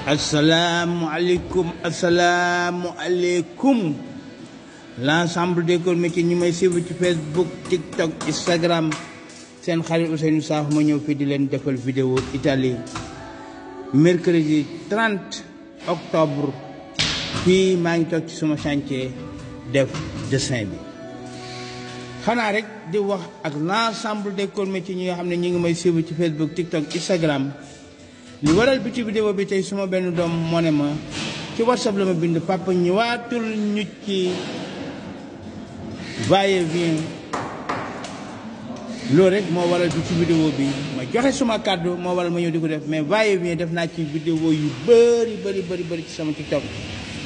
Assalamualaikum l'ensemble des communautés ñi may suivre ci Facebook, TikTok, Instagram. Sen xarit Ousseynou Sakho ma ñëw fi di leen defal vidéo Italie mercredi 30 octobre fii maa ngi toog ci sama chantier def dessin bi. Xanaa rek di wax ak l'ensemble des communautés ñi nga xam ne ñi ngi may suivre ci Facebook, TikTok, Instagram. li waral bi ci vidéo bi tey suma benn doom moo ne ma ci WhatsApp la ma bind papa ñëwaatul ñu ci vient loolu rek moo waral bi ci vidéo bi ma joxe suma kàddu moo waral ma ñëw di ko def mais vient def naa ci vidéo yu bëri ci sama TikTok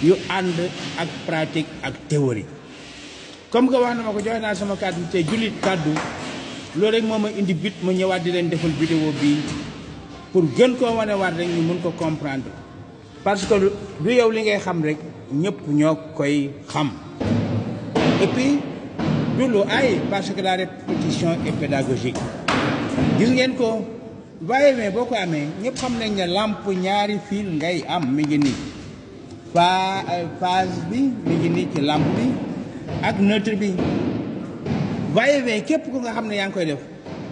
yu ànd ak pratique ak théorie comme que wax na ma ko joxe naa sama kàddu te jullit kàddu loolu rek moo ma indi bit ma ñëwaat di leen defal vidéo bi pour gën koo wane waat rek ñu mun ko comprendre parce que du yow li ngay xam rek ñëpp ñoo koy xam et puis du lu ay parce que la répétition est pédagogique gis ngeen ko vient boo ko amee ñëpp xam nañ ne lampe ñaari fil ngay am mi ngi nii phase bi mi ngi nii ci lampe bi ak neutre bi vient képp ku nga xam ne yaa ngi koy def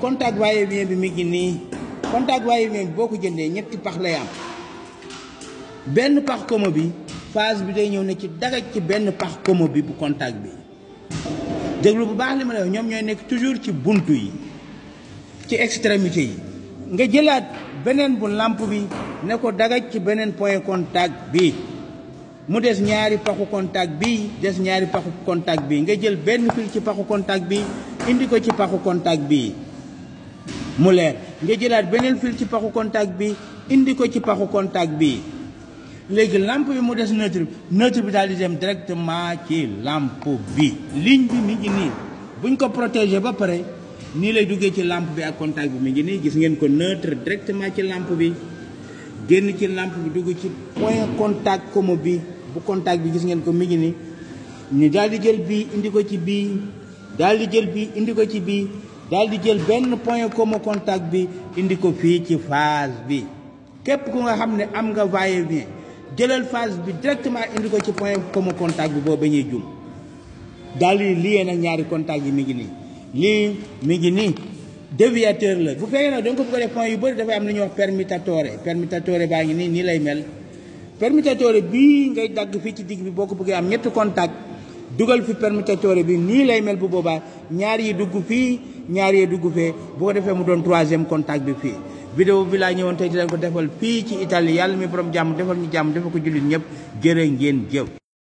contact vient bi mi ngi nii contact vient boo ko jëndee ñetti pax lay am benn pax commun bi phase bi day ñëw ne ci dagaj ci benn pax commun bi bu contact bi déglu bu baax li ma la wax ñoom ñooy nekk toujours ci buntu yi ci extrémité yi nga jëlaat beneen bu lampe bi ne ko dagaj ci beneen point contact bi mu des ñaari paxu contact bi des ñaari paxu contact bi nga jël benn fil ci paxu contact bi indi ko ci paxu contact bi mu leer nga jëlaat beneen fil ci paxu contact bi indi ko ci paxu contact bi léegi lampe bi mu des neutre bi daal di dem directement ci lampe bi ligne bi mi ngi nii buñ ko protéger ba pare nii lay duggee ci lampe bi ak contact bi mi ngi nii gis ngeen ko neutre directement ci lampe bi génn ci lampe bi dugg ci point contact commun bi bu contact bi gis ngeen ko mi ngi nii ñu daal di jël bii indi ko ci bii daal di jël bii indi ko ci bii daal di jël benn point commun contact bi indi ko fii ci phase bi képp ku nga xam ne am nga vient jëlal phase bi directement indi ko ci point commun contact bi boo bañee jum daal di lié nag ñaari contact yi mi ngi nii lii mi ngi nii déviateur la bu fekkee nag da nga ko bëgg a def point yu bëri dafay am lu ñuy wax permutatore baa ngi nii lay mel permutatore bii ngay dagg fii ci digg bi boo ko bëggee am ñetti contact dugal fi permutatore bi nii lay mel bu boobaa ñaar yi dugg fii ñaar yi dugg fee bu ko defee mu doon troisième contact bi fii vidéo bi laa ñëwoon tey di leen ko defal fii ci Italie yàlla mi borom jàmm defal ñu jàmm defal ko jullit ñëpp jërë ngeen jëf